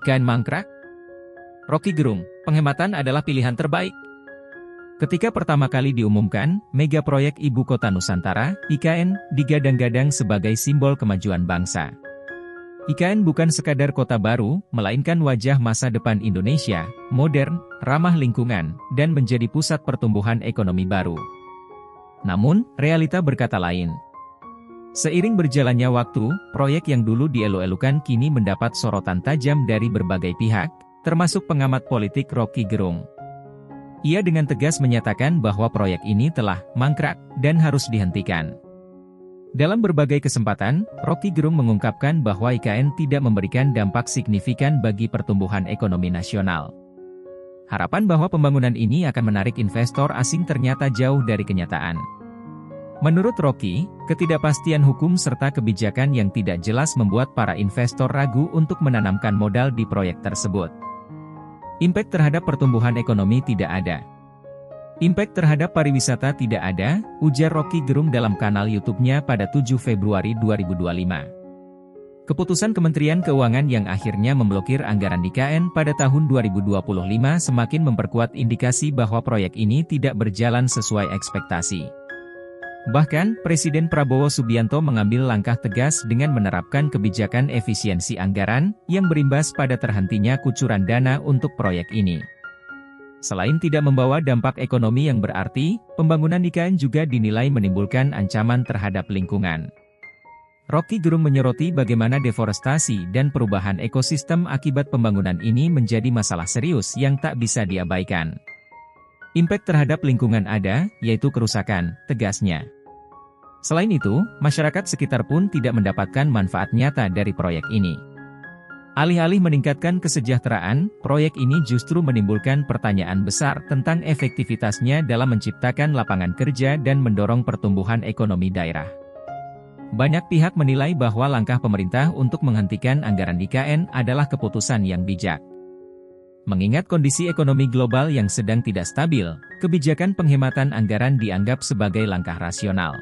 IKN mangkrak? Rocky Gerung, penghematan adalah pilihan terbaik. Ketika pertama kali diumumkan, mega proyek Ibu Kota Nusantara, IKN, digadang-gadang sebagai simbol kemajuan bangsa. IKN bukan sekadar kota baru, melainkan wajah masa depan Indonesia, modern, ramah lingkungan, dan menjadi pusat pertumbuhan ekonomi baru. Namun, realita berkata lain. Seiring berjalannya waktu, proyek yang dulu dielu-elukan kini mendapat sorotan tajam dari berbagai pihak, termasuk pengamat politik Rocky Gerung. Ia dengan tegas menyatakan bahwa proyek ini telah mangkrak dan harus dihentikan. Dalam berbagai kesempatan, Rocky Gerung mengungkapkan bahwa IKN tidak memberikan dampak signifikan bagi pertumbuhan ekonomi nasional. Harapan bahwa pembangunan ini akan menarik investor asing ternyata jauh dari kenyataan. Menurut Rocky, ketidakpastian hukum serta kebijakan yang tidak jelas membuat para investor ragu untuk menanamkan modal di proyek tersebut. Impact terhadap pertumbuhan ekonomi tidak ada. Impact terhadap pariwisata tidak ada, ujar Rocky Gerung dalam kanal YouTube-nya pada 7 Februari 2025. Keputusan Kementerian Keuangan yang akhirnya memblokir anggaran IKN pada tahun 2025 semakin memperkuat indikasi bahwa proyek ini tidak berjalan sesuai ekspektasi. Bahkan, Presiden Prabowo Subianto mengambil langkah tegas dengan menerapkan kebijakan efisiensi anggaran, yang berimbas pada terhentinya kucuran dana untuk proyek ini. Selain tidak membawa dampak ekonomi yang berarti, pembangunan IKN juga dinilai menimbulkan ancaman terhadap lingkungan. Rocky Gerung menyoroti bagaimana deforestasi dan perubahan ekosistem akibat pembangunan ini menjadi masalah serius yang tak bisa diabaikan. Impact terhadap lingkungan ada, yaitu kerusakan, tegasnya. Selain itu, masyarakat sekitar pun tidak mendapatkan manfaat nyata dari proyek ini. Alih-alih meningkatkan kesejahteraan, proyek ini justru menimbulkan pertanyaan besar tentang efektivitasnya dalam menciptakan lapangan kerja dan mendorong pertumbuhan ekonomi daerah. Banyak pihak menilai bahwa langkah pemerintah untuk menghentikan anggaran IKN adalah keputusan yang bijak. Mengingat kondisi ekonomi global yang sedang tidak stabil, kebijakan penghematan anggaran dianggap sebagai langkah rasional.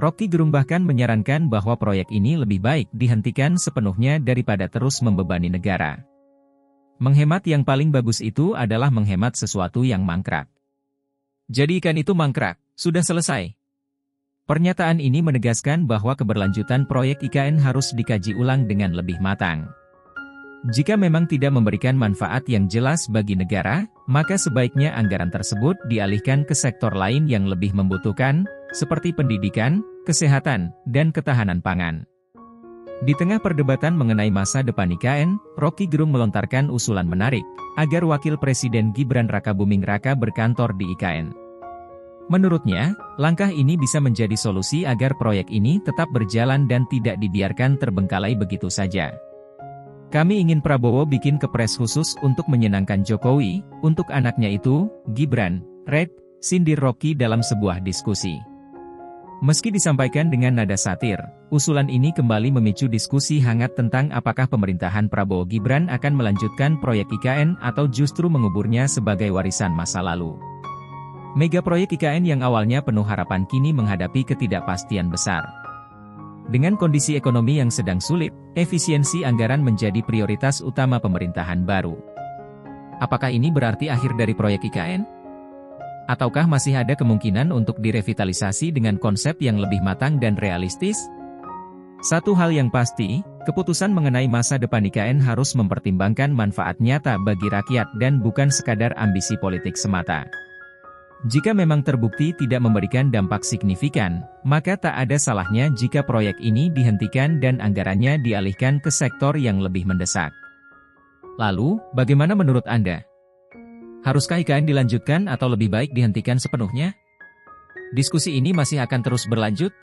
Rocky Gerung bahkan menyarankan bahwa proyek ini lebih baik dihentikan sepenuhnya daripada terus membebani negara. Menghemat yang paling bagus itu adalah menghemat sesuatu yang mangkrak. Jadi IKN itu mangkrak, sudah selesai. Pernyataan ini menegaskan bahwa keberlanjutan proyek IKN harus dikaji ulang dengan lebih matang. Jika memang tidak memberikan manfaat yang jelas bagi negara, maka sebaiknya anggaran tersebut dialihkan ke sektor lain yang lebih membutuhkan, seperti pendidikan, kesehatan, dan ketahanan pangan. Di tengah perdebatan mengenai masa depan IKN, Rocky Gerung melontarkan usulan menarik, agar Wakil Presiden Gibran Rakabuming Raka berkantor di IKN. Menurutnya, langkah ini bisa menjadi solusi agar proyek ini tetap berjalan dan tidak dibiarkan terbengkalai begitu saja. Kami ingin Prabowo bikin kepres khusus untuk menyenangkan Jokowi, untuk anaknya itu, Gibran, Red, sindir Rocky dalam sebuah diskusi. Meski disampaikan dengan nada satir, usulan ini kembali memicu diskusi hangat tentang apakah pemerintahan Prabowo Gibran akan melanjutkan proyek IKN atau justru menguburnya sebagai warisan masa lalu. Mega proyek IKN yang awalnya penuh harapan kini menghadapi ketidakpastian besar. Dengan kondisi ekonomi yang sedang sulit, efisiensi anggaran menjadi prioritas utama pemerintahan baru. Apakah ini berarti akhir dari proyek IKN? Ataukah masih ada kemungkinan untuk direvitalisasi dengan konsep yang lebih matang dan realistis? Satu hal yang pasti, keputusan mengenai masa depan IKN harus mempertimbangkan manfaat nyata bagi rakyat dan bukan sekadar ambisi politik semata. Jika memang terbukti tidak memberikan dampak signifikan, maka tak ada salahnya jika proyek ini dihentikan dan anggarannya dialihkan ke sektor yang lebih mendesak. Lalu, bagaimana menurut Anda? Haruskah IKN dilanjutkan atau lebih baik dihentikan sepenuhnya? Diskusi ini masih akan terus berlanjut.